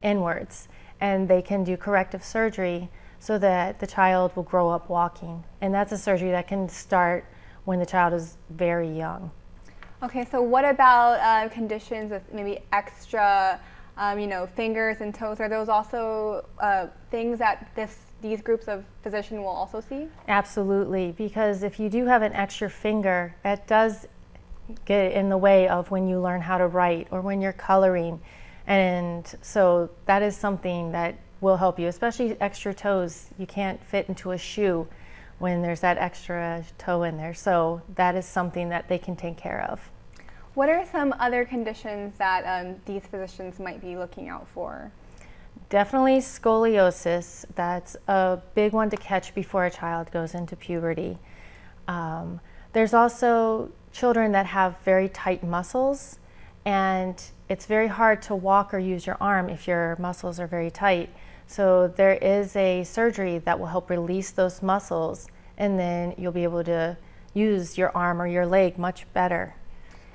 inwards, and they can do corrective surgery so that the child will grow up walking. And that's a surgery that can start when the child is very young. Okay, so what about conditions with maybe extra, fingers and toes? Are those also things that these groups of physicians will also see? Absolutely, because if you do have an extra finger, that does get in the way of when you learn how to write or when you're coloring. And so that is something that will help you, especially extra toes. You can't fit into a shoe when there's that extra toe in there. So that is something that they can take care of. What are some other conditions that these physicians might be looking out for? Definitely scoliosis. That's a big one to catch before a child goes into puberty. There's also children that have very tight muscles, and it's very hard to walk or use your arm if your muscles are very tight. So there is a surgery that will help release those muscles, and then you'll be able to use your arm or your leg much better.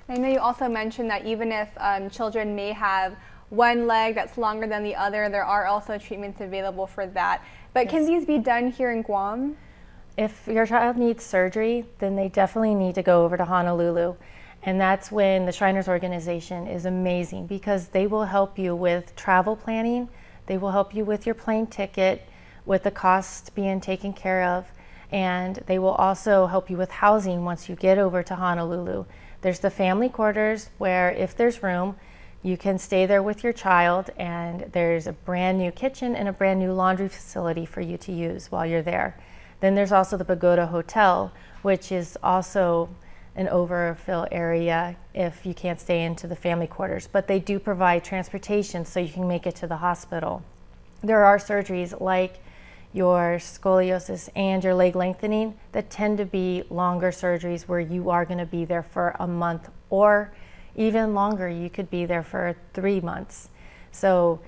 I know you also mentioned that even if children may have one leg that's longer than the other, there are also treatments available for that. But yes. Can these be done here in Guam? If your child needs surgery, then they definitely need to go over to Honolulu. And that's when the Shriners organization is amazing, because they will help you with travel planning. They will help you with your plane ticket, with the cost being taken care of, and they will also help you with housing once you get over to Honolulu. There's the family quarters where, if there's room, you can stay there with your child, and there's a brand new kitchen and a brand new laundry facility for you to use while you're there. Then there's also the Pagoda Hotel, which is also an overfill area if you can't stay into the family quarters, but they do provide transportation so you can make it to the hospital. There are surgeries like your scoliosis and your leg lengthening that tend to be longer surgeries where you are going to be there for a month, or even longer. You could be there for 3 months. So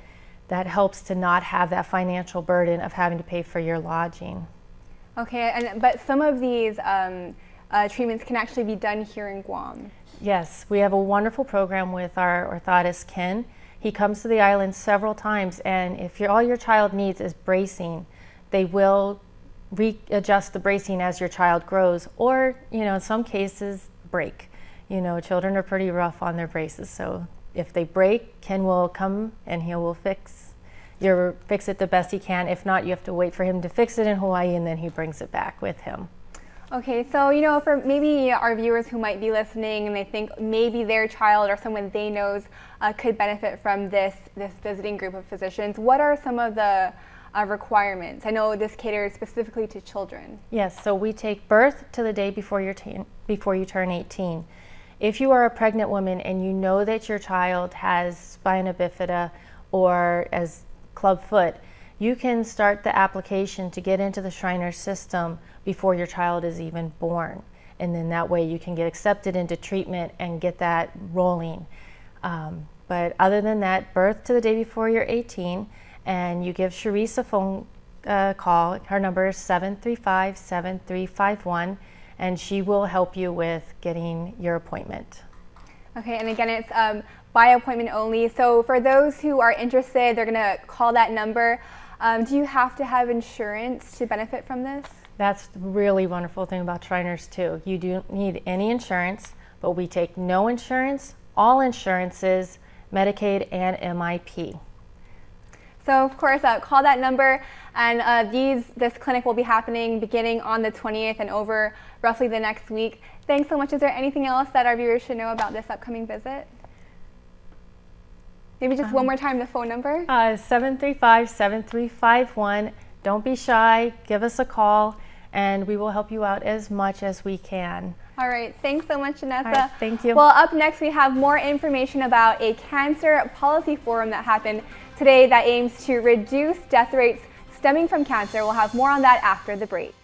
that helps to not have that financial burden of having to pay for your lodging. Okay, but some of these treatments can actually be done here in Guam. Yes, we have a wonderful program with our orthotist, Ken. He comes to the island several times, and if all your child needs is bracing, they will readjust the bracing as your child grows, or, in some cases, break. Children are pretty rough on their braces, so if they break, Ken will come and he will fix it the best he can. If not, you have to wait for him to fix it in Hawaii, and then he brings it back with him. Okay, so for maybe our viewers who might be listening and they think maybe their child or someone they know could benefit from this visiting group of physicians, what are some of the requirements? I know this caters specifically to children. Yes, so we take birth to the day before you turn 18. If you are a pregnant woman and you know that your child has spina bifida or as clubfoot, you can start the application to get into the Shriners system before your child is even born. And then that way you can get accepted into treatment and get that rolling. But other than that, birth to the day before you're 18, and you give Charisse a phone call. Her number is 735-7351, and she will help you with getting your appointment. Okay, and again, it's by appointment only. So for those who are interested, they're gonna call that number. Do you have to have insurance to benefit from this? That's the really wonderful thing about Shriners too. You don't need any insurance, but we take no insurance, all insurances, Medicaid and MIP. So of course, call that number, and this clinic will be happening beginning on the 20th and over roughly the next week. Thanks so much. Is there anything else that our viewers should know about this upcoming visit? Maybe just one more time, the phone number? 735-7351. Don't be shy, give us a call, and we will help you out as much as we can. All right, thanks so much, Janessa. All right, thank you. Well, up next we have more information about a cancer policy forum that happened today that aims to reduce death rates stemming from cancer. We'll have more on that after the break.